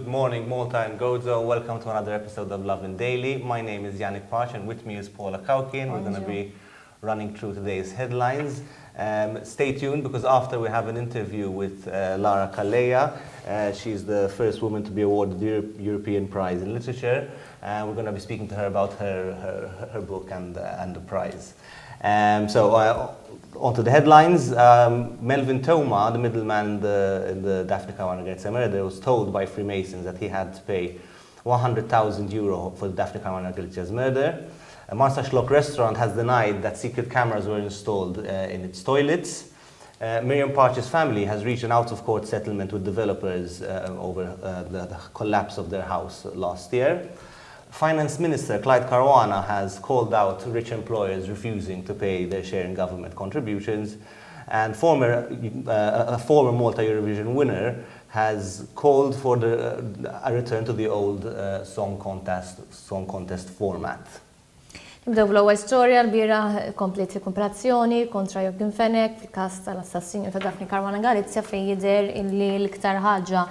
Good morning, Malta and Gozo. Welcome to another episode of Lovin Daily. My name is Yannick Parch and with me is Paula Kaukin. We're going to be running through today's headlines. Stay tuned because after we have an interview with Lara Calleja. She's the first woman to be awarded the European Prize in Literature. We're going to be speaking to her about her book and the prize. On to the headlines. Melvin Toma, the middleman in the Daphne Caruana Galizia murder, was told by Freemasons that he had to pay €100,000 for the Daphne Caruana Galizia's murder. A Marsa Schlock restaurant has denied that secret cameras were installed in its toilets. Miriam Parch's family has reached an out-of-court settlement with developers over the collapse of their house last year. Finance Minister Clyde Caruana has called out rich employers refusing to pay their share in government contributions. And a former Malta Eurovision winner has called for a return to the old song contest format. Nibdew bl-ewwel storja l-bira komplet komparazzjoni kontra Joachim Fenech fil-każ tal-assassinju ta' Daphne Caruana Galizia fejn jidher illi l-iktar ħaġa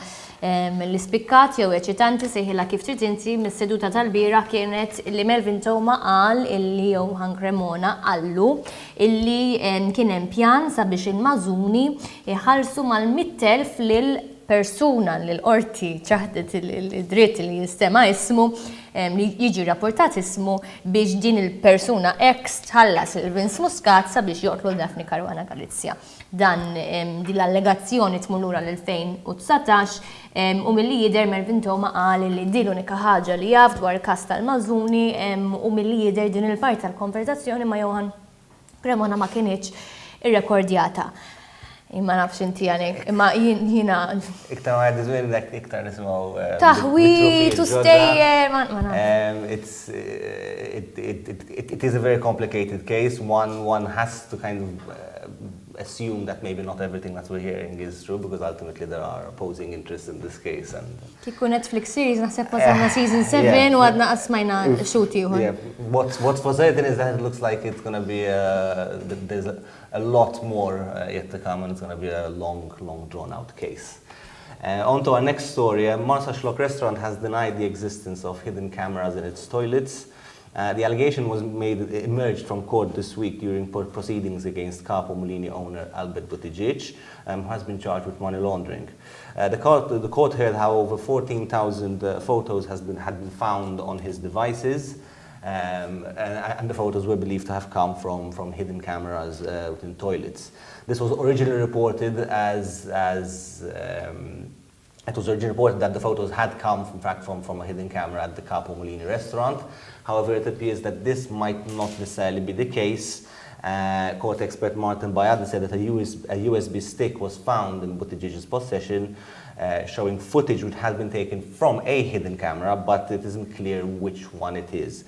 li spikkat jew eċitanti sejħilha kif trid inti mis-seduta tal-bira kienet illi Melvin Toma qal illi Johan Cremona qallu illi kien hemm pjan sabiex il-Mażuni jħallsu mal-100,000 lil persuna li l-qorti ċaħdet id-dritt li jistema' ismu li jiġi rapportat ismu biex din il-persuna ex tħallas il-Vince Muscat sabiex joqtlu Daphne Caruana Galizia. Dan din l-allegazzjoni tmur lura l-2019 u milli jidher Melvin Toma qal li din l-unika ħaġa li jaf dwar il-każ tal-Mażuni u milli jidher din il-part tal-konverzazzjoni ma' Johan Cremona ma kienx irrekordjata. Imma nafx inti għanek, imma jina... Iktar ma għaddizwin dak iktar nismaw... Taħwit, u stejjer, It is a very complicated case. One has to kind of assume that maybe not everything that we're hearing is true because ultimately there are opposing interests in this case. Kikku Netflix series naħseb wasalna season 7 u għadna qasmajna xuti uħor. What's for certain is that it looks like it's going to be there's a lot more yet to come and it's going to be a long drawn out case. On to our next story. Marsa Schlock restaurant has denied the existence of hidden cameras in its toilets. The allegation emerged from court this week during proceedings against Capo Mulini owner Albert Buttigieg, who has been charged with money laundering. The court heard how over 14,000 photos had been found on his devices, and the photos were believed to have come from hidden cameras within toilets. This was originally reported It was originally reported that the photos had come, in fact, from a hidden camera at the Capo Mulini restaurant. However, it appears that this might not necessarily be the case. Court expert Martin Bayad said that a USB stick was found in Buttigieg's possession, showing footage which had been taken from a hidden camera, but it isn't clear which one it is,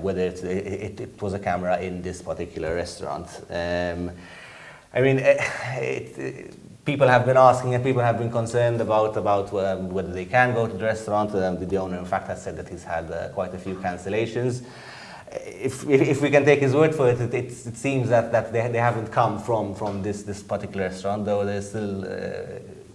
whether it was a camera in this particular restaurant. People have been asking and people have been concerned about whether they can go to the restaurant. The owner, in fact, has said that he's had quite a few cancellations. If we can take his word for it, it seems that they haven't come from this particular restaurant, though there's still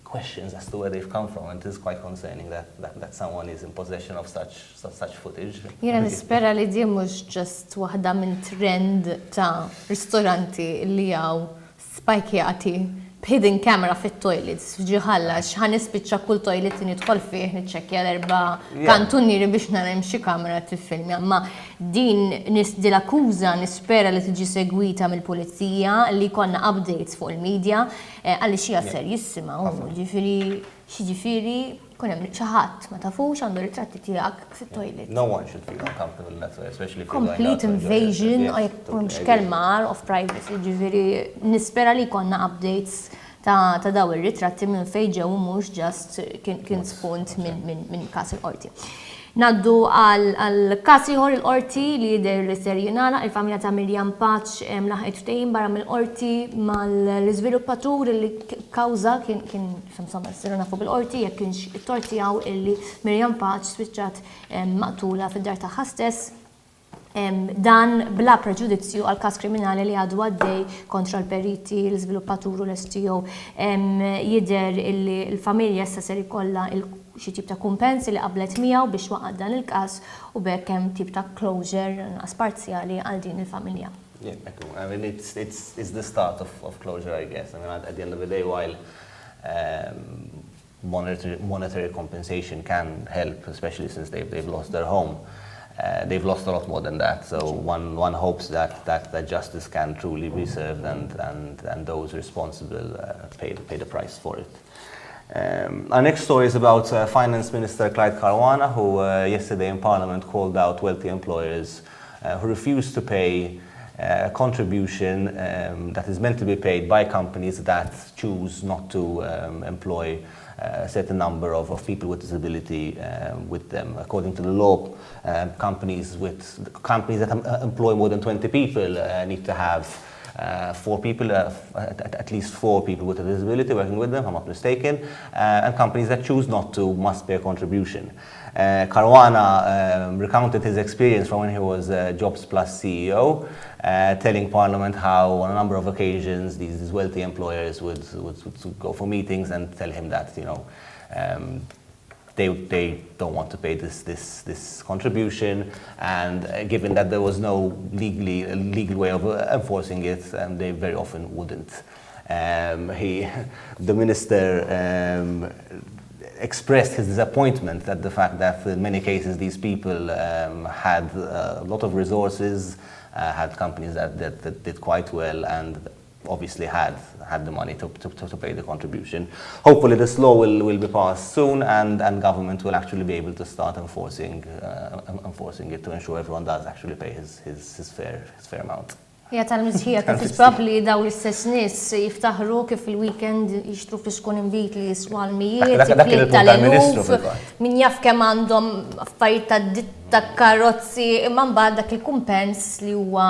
questions as to where they've come from, and it is quite concerning that someone is in possession of such footage. Jena nispera li di mhux just waħda minn trend ta' ristoranti li jaw spajkjati hidden camera fit-toilets, ġiħalla, xħan nispiċċa kull toilet nidħol fih, niċċekkja l-erba kantunieri biex nara xi kamera tiffilmja. Ma din l-akkuża nispera li tiġi segwita mill-pulizija li jkollna updates fuq il-medja għaliex hija serjissima ġifieri kun hemm xi ħadd ma tafux għandu ritratti tiegħek fit-toilet. No one should feel uncomfortable in that way, especially if you're complete invasion mhux kelmar of privacy, ġifieri nispera li jkollna updates ta' daw ir-ritratti minn fejn ġew mhux just kien spunt minn każ il-qorti. Naddu għal każ ieħor il-qorti li jidher li ser jingħalaq il-familja ta' Miriam Parch laħqet ftehim barra mill-qorti mal-iżviluppatur li kkawża kien insomma siru nafu bil-qorti jekk kienx it-tort tiegħu illi Miriam Parch spiċċat maqtula fid-dar tagħha stess. Dan bla preġudizzju għal każ kriminali li għadu għaddej kontra l-periti, l-iżviluppatur u l-STO. Jidher illi l-familja issa ser ikollha xi tip ta' kumpensi li qablet miegħu biex waqgħad dan il-każ u bekk hemm tip ta' closure naqas parzjali għal din il-familja. Yeah, I mean, it's the start of closure, I guess. I mean, at the end of the day, while monetary compensation can help, especially since they've lost their home, they've lost a lot more than that. So one hopes that justice can truly be served and those responsible pay the price for it. Our next story is about Finance Minister Clyde Caruana, who yesterday in Parliament called out wealthy employers who refused to pay a contribution that is meant to be paid by companies that choose not to employ a certain number of people with disability with them. According to the law, companies that employ more than 20 people need to have 4 people, at least 4 people with a disability working with them, if I'm not mistaken, and companies that choose not to must pay a contribution. Caruana recounted his experience from when he was Jobs Plus CEO, telling Parliament how on a number of occasions these wealthy employers would go for meetings and tell him that, you know, they don't want to pay this contribution, and given that there was no legal way of enforcing it, they very often wouldn't. The minister expressed his disappointment at the fact that in many cases these people had a lot of resources, had companies that did quite well, and obviously had the money to pay the contribution. Hopefully this law will be passed soon, and government will actually be able to start enforcing it to ensure everyone does actually pay his fair amount. Ja tal-misħija kif isprabli daw l-istess nies jiftaħru kif il-weekend jixtru fl-xkun imbit li jiswa l-mijiet, tal-eluf, min jaf kemm għandhom affarijiet ta' ditta karozzi, imma mbagħad dak il-kumpens li huwa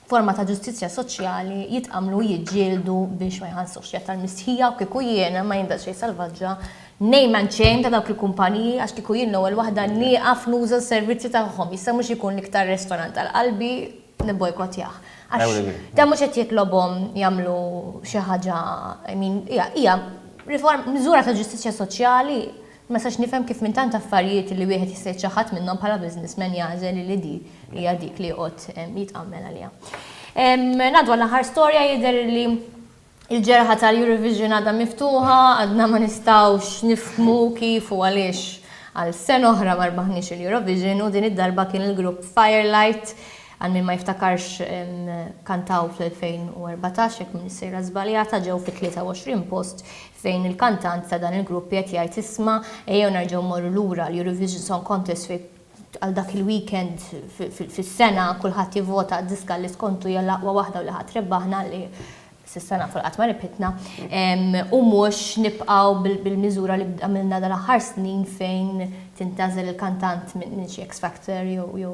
forma ta' ġustizzja soċjali jitqamlu jiġġieldu biex ma jħallsux. Ja tal-misħija u kieku jiena ma jindax xejn salvaġġa name and shame ta' dawk il-kumpaniji għax kieku jien l-ewwel waħda nieqaf nuża s-servizzi tagħhom. Issa mhux ikun l-iktar restorant tal-qalbi nibbojkottjah. Da mhux qed jitlobhom jagħmlu xi ħaġa, hija miżura ta' ġustizzja soċjali, ma sax nifhem kif minn tant affarijiet li wieħed jista' jċaħat minnhom bħala businessman jażel li di hija dik li qgħod jitqammel għaliha. Ngħaddu għall-aħħar storja jidher li il-ġerħa tal-Eurovision għadha miftuħa, għadna ma nistgħux nifhmu kif u għaliex għal sena oħra ma rbaħniex il-Eurovision u din id-darba kien il-grupp Firelight għal min ma jiftakarx kantaw fl-2014 jekk minn is-sejra żbaljata ġew fit-23 post fejn il-kantant ta' dan il-grupp qed jgħid isma' ejjew nerġgħu mmorru lura l-Eurovision Song Contest fejn għal dak il-weekend fis-sena kulħadd jivvota d-diska li skontu hija l-aqwa waħda u li ħadd rebbaħna li s-sena fil-qatt ma ripetna u mhux nibqgħu bil-miżura li għamilna dal-aħħar snin fejn tintażel il-kantant minn xi X Factor jew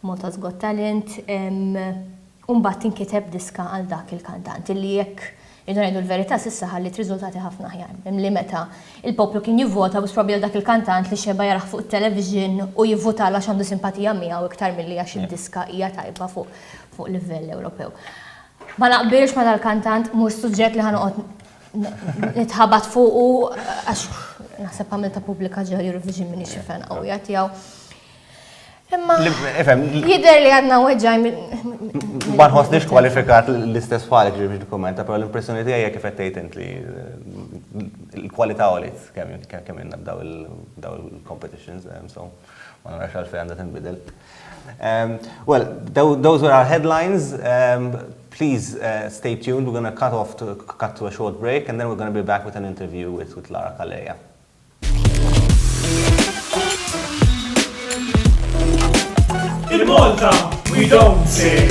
Malta's Got Talent, mbagħad tinkiteb diska għal dak il-kantant li jekk irridu ngħidu l-verità s'issa ħallit riżultati ħafna aħjar. Li meta il-poplu kien jivvota biex probabbli dak il-kantant li xeba jaraħ fuq it-television u jivvota għax għandu simpatija miegħu iktar milli għax id-diska hija tajba fuq livell Ewropew. Ma naqbilx ma dal-kantant mhux suġġett li ħanoqgħod nitħabat fuqu għax naħseb għamilta pubblika ġew Eurovision minni xi fan qawwija tiegħu. Imma jidher li għadna weġġaj ma nħossniex kwalifikat l-istess bħalek ġifieri biex nikkummenta, però l-impressjoni tiegħi hija kif qed tgħid int li l-kwalità għolit kemm inna b'daw il-competitions, so ma narax għalfejn għandha tinbidel. Well, those were our headlines. Please stay tuned. We're going to cut to a short break, and then we're going to be back with an interview with Lara Calleja. In Malta, we don't say.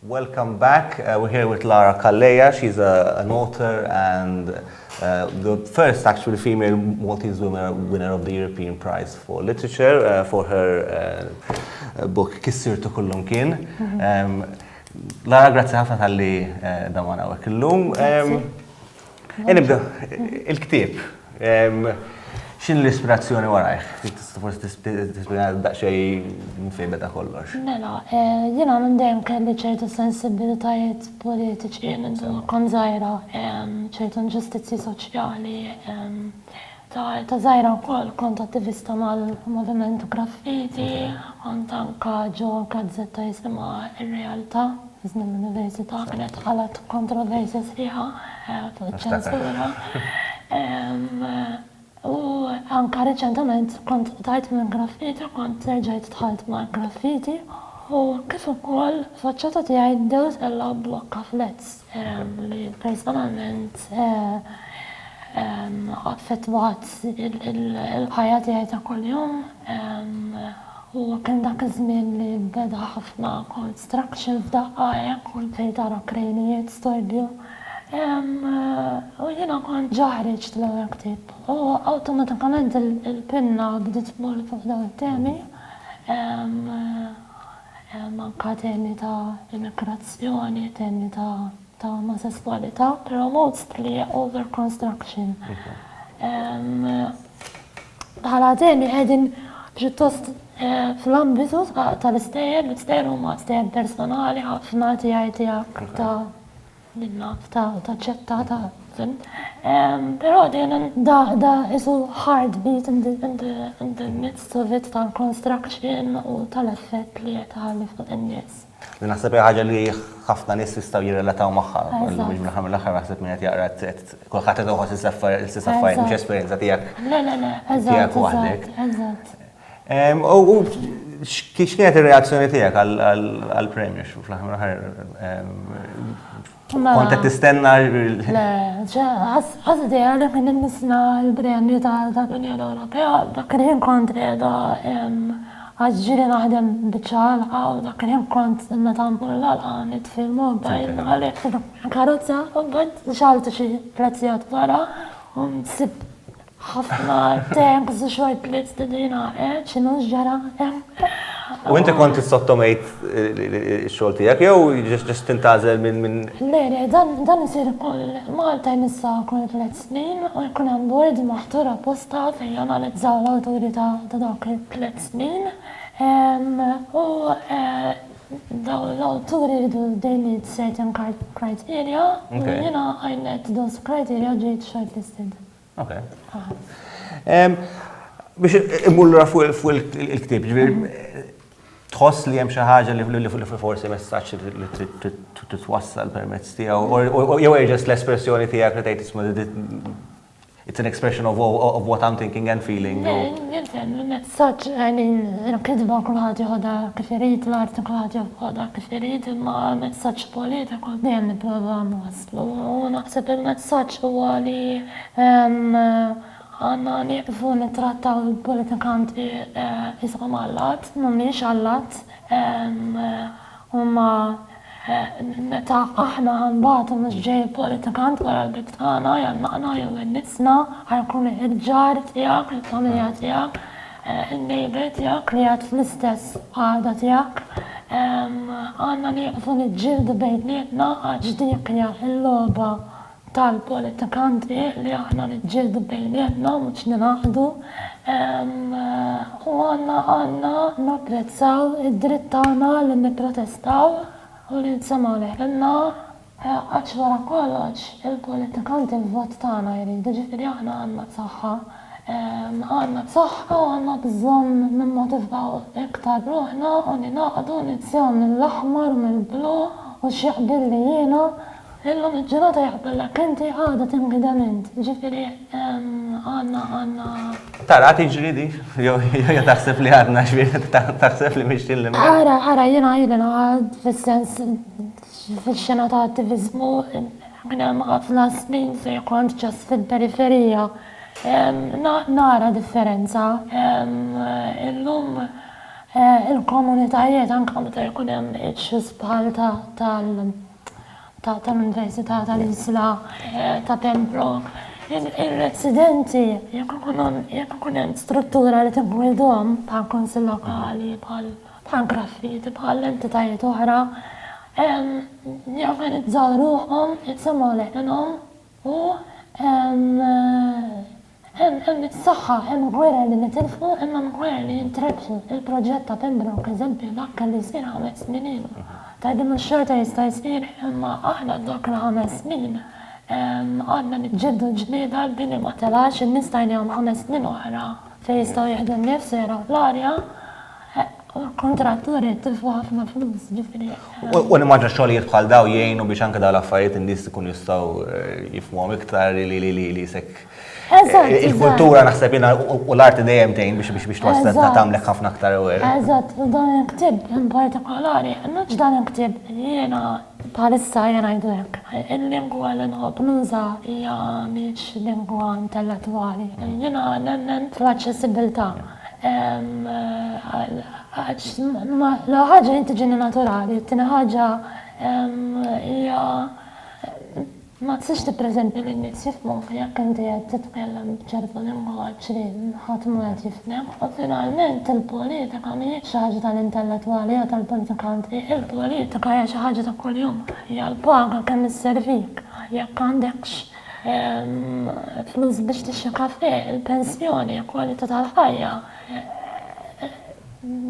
Welcome back. We're here with Lara Calleja. She's an author and the first actually female Maltese winner of the European Prize for Literature for her book Kissirtu kullum kien. Lara, grazzi ħafna tal-li damana għak il-lum. Nibda, il-ktib. Xin l-ispirazzjoni warajh? Forse tispjega daqsxej fejn beda kollox. Mela, jiena minn dejjem kelli ċertu sensibilitajiet politiċi minn kon żgħira, ċertu inġustizzji soċjali. Ta' żgħira wkoll kont attivista mal-moviment graffiti, kont anke ġo gazzetta jisimha Ir-Realtà, iżda l-Università kienet ħalat kontroversja sħiħa fuq iċ-ċensura. U anka reċentament kont tajt minn graffiti, kont terġajt tħalt ma' graffiti u kif ukoll faċċata tiegħi dew tella blokka flets li personalment affettwat il-ħajja tiegħi ta' kuljum u kien dak iż-żmien li beda ħafna construction f'daqqa kull fejn tara krejnijiet storbju. U jiena kont ġaħreġ l-ewwel ktieb. U awtomatikament il-penna bdiet tmur fuq dawn it-temi. Anke temi ta' immigrazzjoni, temi ta' omosessualità, però mostly over construction. Bħala temi qegħdin pjuttost fl-ambitu tal-istejjer, l-istejjer huma stejjer personali, ħafna tiegħek ta' l-naf ta' ċettata, pero da isu heartbeat in the midst of it tal-construction u tal-effett li jtħalli fuq in-nies. Naħseb ħaġa li ħafna nies jistgħu jirrelataw magħha, mhux mill-aħħar naħseb min qed jaqra kulħadd qed iħoss is-istess affarijiet mhux esperjenza tiegħek. Le, eżatt. U x'kienet ir-reazzjoni tiegħek għall-premju fl-aħħar kont qed tistenna? Le, qasdi għal kien nisna l-premju tal-Unjoni Ewropea, dak kien kont qiegħda ġieli naħdem biċ-ċalqa u dak kien kont meta mmur l-għalqa nitfi l-mobile għalhekk karozza u mbagħad xaltu xi plazzjat wara u nsib ħafna tanks u xort li t-stedina, xinu ġara. U inti kont sottomejt x-xogħol tiegħek jew ġest tintażel minn. Le, dan isir Malta jmissa kull 3 snin u jkun hemm bord maħtur apposta fejn janalizzaw l-awturi ta' dak il-3 snin. U daw l-awturi jridu they need certain criteria u jiena għajnet those criteria ġejt shortlisted. Okay. Biex imullura fuq il-ktib, tħoss li hemm xi ħaġa li forsi messaġġ li titwassal permezz tiegħu jew just l-espressjoni tiegħek li tgħid isma' it's an expression of what I'm thinking and feeling. Messaġġ il-kitba kulħadd jieħodha kif irid, l-art kulħadd jieħodha kif irid, imma messaġġ politiku dejjem nipprova nwasslu. U naħseb il-messaġġ huwa li għandna nieqfu nittrattaw il-politikanti ishom Allat, mhumiex Allat, huma meta aħna ħanbagħtu mhux ġej politikant wara l-bit tagħna jannaqna jew in-nisna ħajkun il-ġar tiegħek, il-familja tiegħek, il-neighbor tiegħek li għad fl-istess għada tiegħek. Għandna nieqfu niġġieldu bejnietna għax dik hija l-logħba tal-politikanti li aħna niġġieldu bejnietna mhux ninaqdu. U għandna napprezzaw id-dritt tagħna li nipprotestaw u li nsemaw leħna għax wara kollox il-politikanti l-vot tagħna jridu, ġifieri aħna għandna b'saħħa. Għandna b'saħħa u għandna bżonn nimmotivaw iktar ruħna u ninaqdu nizzjaw mill-aħmar u mill-blu u x'jaqbil li jiena illum il-ġurnata jaqbillek inti għadha tinqidem int, ġifieri għandna. Tara tiġri di, jew taħseb li għadna xbir taħseb li mhix tillim. Ara jiena ngħid fis-sens fix-xena ta' attiviżmu kien hemm ħafna snin se kont ġas fil-periferija. Nara differenza. Illum il-komunitajiet anke meta jkun hemm issues bħal tal-Università tal-Isla ta' Pembroke. Il-residenti jekk ikun hemm struttura li tinkwidhom bħal konsil lokali, bħal graffiti, bħal entitajiet oħra, jorganizzaw ruħhom, jitsemgħu leħinhom u hemm is-saħħa, hemm gwerra li nitilfu, imma gwerra li jintrebħu. Il-proġett ta' Pembroke eżempju dak kelli jsir 5 snin ilu. Tgħidilhom x-xorta jista' jsir, imma aħna ddokna 5 snin. Għadna nġeddu ġlieda l-bini ma telax, in-nies tajnihom 5 snin oħra fejn jistgħu jieħdu nnifsu jaraw l-arja. Kontratturi tilfu ħafna flus, ġifieri. U nimmaġna xogħlijiet bħal daw jgħinu biex anke dawn l-affarijiet in-nies ikun jistgħu jifhmuhom iktar li sekk. Il-kultura naħseb jiena u l-arti dejjem tgħin biex twassal tagħmlek ħafna aktar aware. Eżatt, u dan il-ktieb in partikolari, mhux dan il-ktieb jiena bħalissa jiena ngħidu hekk. Il-lingwa li nħobb nuża hija mhix lingwa intellettwali. Jiena nemmen fl-aċċessibilità. L ħaġa li tiġini naturali, t-tieni ħaġa hija ma tistax tippreżenti lin-nies jifhmuk jekk inti qed titkellem b'ċerta lingwaġġ li ħadd ma qed jifhem. U finalment il-politika mhijiex xi ħaġa tal-intellettwali jew tal-politikanti, il-politika hija xi ħaġa ta' kuljum. Hija l-paga kemm isservik, jekk għandekx flus biex tixtri kafè, il-pensjoni, kwalità tal-ħajja.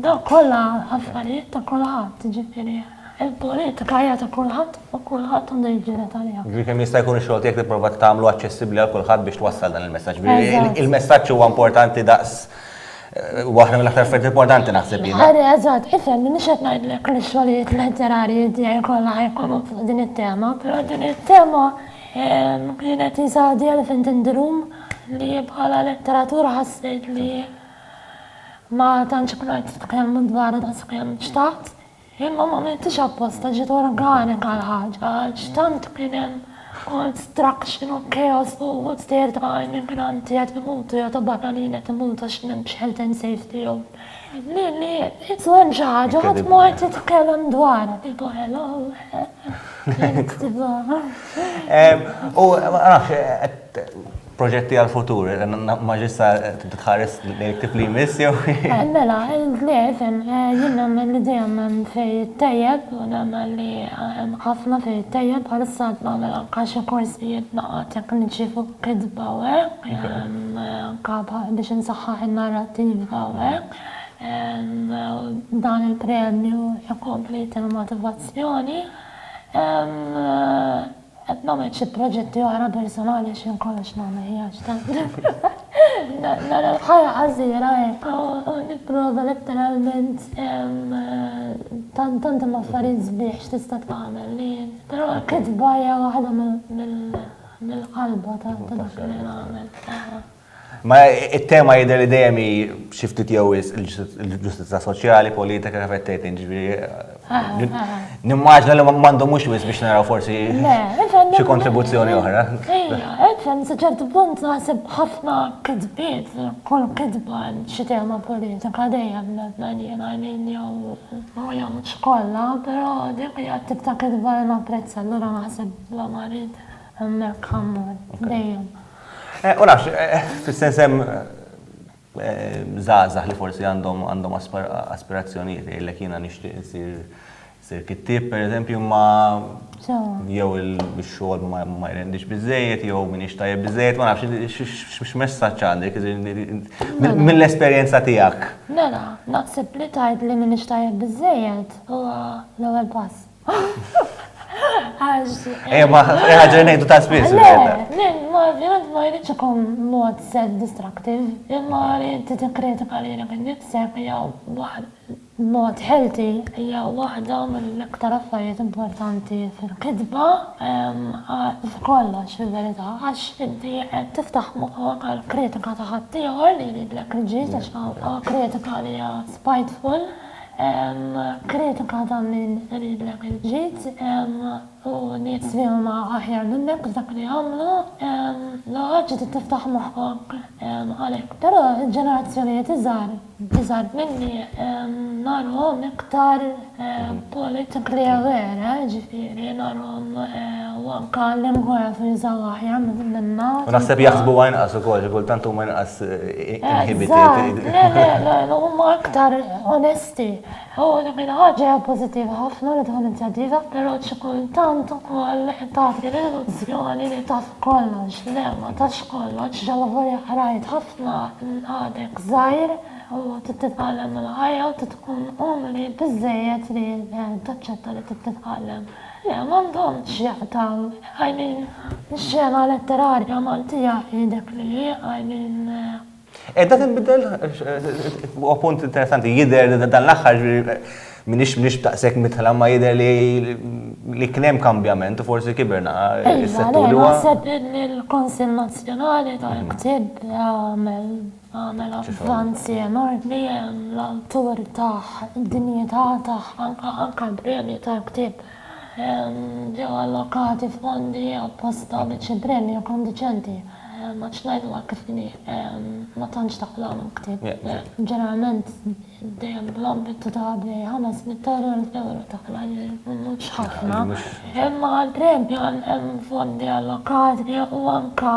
Daw kollha affarijiet ta' kulħadd, ġifieri. Il-politika hija ta' kulħadd u kulħadd għandu jiġġieled għaliha. Ġifieri kemm jista' jkun ix-xogħol tiegħek tipprova tagħmlu aċċessibbli għal kulħadd biex twassal dan il-messaġġ. Il-messaġġ huwa importanti daqs waħda mill-aktar affarijiet importanti naħseb jiena. Eżatt, ifhem li mhux qed ngħidlek li x-xogħlijiet letterarji tiegħi kollha ħajkunu fuq din it-tema, però din it-tema kienet jiżgħadi elephant in the room li bħala letteratura ħassejt li ma tantx ikun qed titkellmu dwarha daqskemm xtaqt. Imma ma m'għamiltix apposta, ġiet organika l-ħaġa, x'tant kien hemm construction u chaos u steer ta' immigranti qed imutu jew ta' barranin qed imutu għax m'hemmx health and safety jew li jitsu hemm xi ħaġa ħadd ma qed titkellem dwarha. Tipo hello. U nafx proġetti għal-futur, ma ġissa titħares l-ektib li jmiss jew? Mela, l-għefem, jina li dejjem fej tajjeb, u namel li ħafna fej tajjeb, għal-issat namel għaxi korsijiet naqqa tekniċi fuq kidba għek, biex nsaħħaħ il-narrativa għek, dan il-premju jakompleti l-motivazzjoni. Qed nagħmel xi proġetti oħra personali x'in kollox nagħmel hija nara l-ħajja qasira hekk u nipprova letteralment tant hemm affarijiet sbieħ x'tista' tagħmel li però kitba hija waħda mill-qalba ta' dak li nagħmel. Ma it-tema jidher li dejjem xi ftit jew il-ġustizza soċjali, politika kif qed tgħid inġifieri. Nimmaġna li m'għandu mhux biex naraw forsi xi kontribuzzjoni oħra. Ejja, sa ċertu punt naħseb ħafna kitbiet, kull kitba xi tema politika dejjem jiena jew mhux kollha, però dik hija tip ta' kitba li napprezza, allura naħseb la marid hemmhekk ħammur dejjem. U nafx, fis-sens hemm żgħażagħ li forsi għandhom aspirazzjonijiet jgħidlek jiena nixtieq isir kittieb pereżempju ma jew il-xogħol ma jrendix biżejjed jew m'iniex tajjeb biżejjed, ma nafx x'messaġġ għandek mill-esperjenza tiegħek. Mela, naħseb li tgħid li m'iniex tajjeb biżejjed huwa l-ewwel pass. Ma ħaġa ngħidu ta' spiss. Ma jridx ikun mod self-destructive, imma li tikkritika lilek innifsek hija mod healthy hija waħda mill-iktar affarijiet importanti fil-kitba f'kollox fil-verità għax inti qed tiftaħ moħħok għal kritika ta' ħadd ieħor li jridlek il-ġid għax kritika li hija spiteful. kritika ta' min ridlek il-ġid, u nies li huma aħjar minnek dak li għamlu, ġid tiftaħ moħħok għalhekk. Però ġenerazzjonijiet iżgħar minni narhom iktar politically aware, ġifieri narhom u anke l-lingwaġġ jużaw aħjar minna. U naħseb jaħsbu inqas ukoll, kultant huma inqas inhibited. Le, huma aktar onesti. U dik il-ħaġa pożittiva ħafna li tkun inizjattiva, però xi kultant ukoll tagħti l-illużjoni li taf kollox, le ma tafx kollox, ġalla volja ħrajt ħafna għadek żgħir u titgħallem il-ħajja u tkun umli biżżejjed li taċċetta li titgħallem. Le, m'għandhomx jaqtaw, x-xena letterarja Maltija dak li Da tinbidel, u punt interessanti, jider dan l-axħar minix b'taqsek mitħla ma jider li knem kambjament u forsi kiberna s-settur li naħseb il-Konsil Nazzjonali tal-Ktib għamel avvanzi enormi l-autur taħ, id-dinjità taħ, anka l-premju tal-Ktib ġew allokati fondi apposta biex il-premju kon diċenti. Ma ċnajdu għakifini, ma tanċ taqlam ktib. Ġeneralment, dejjem l-ambitu ta' bej 500,000 euro taqla, mux ħafna. Imma għal-premju hemm fondi allokati u anka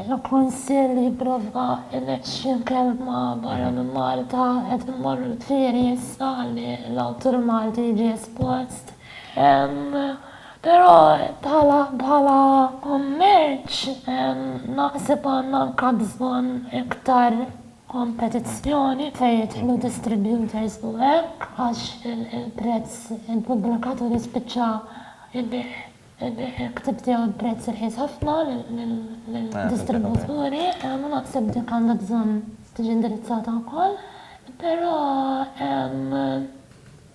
l-Kunsill jipprova election kelma barra minn Malta qed immorru tfieri issa li l-awtur Malti jiġi espost. Però bħala kummerċ naħseb għandna anke bżonn iktar kompetizzjoni fejn jidħlu distributors u hekk għax il-prezz il-pubblikatur jispiċċa il-ktib tiegħu l-prezz irħis ħafna lill-distributuri, u naħseb dik għandha bżonn tiġi indirizzata wkoll, però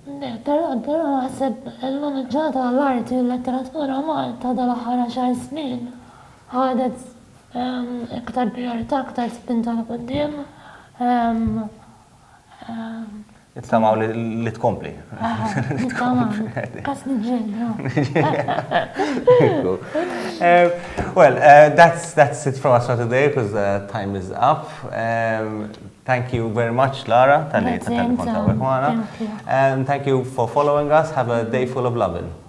naħseb l-unġġata l-arti u l-letteratura Malta dal-aħħar 10 snin ħadet iktar priorità, iktar spinta l-qudiem. Nittamaw li tkompli. Kas nġedra. Well, that's it from us for today because time is up. Thank you very much, Lara. And thank you for following us. Have a day full of lovin'.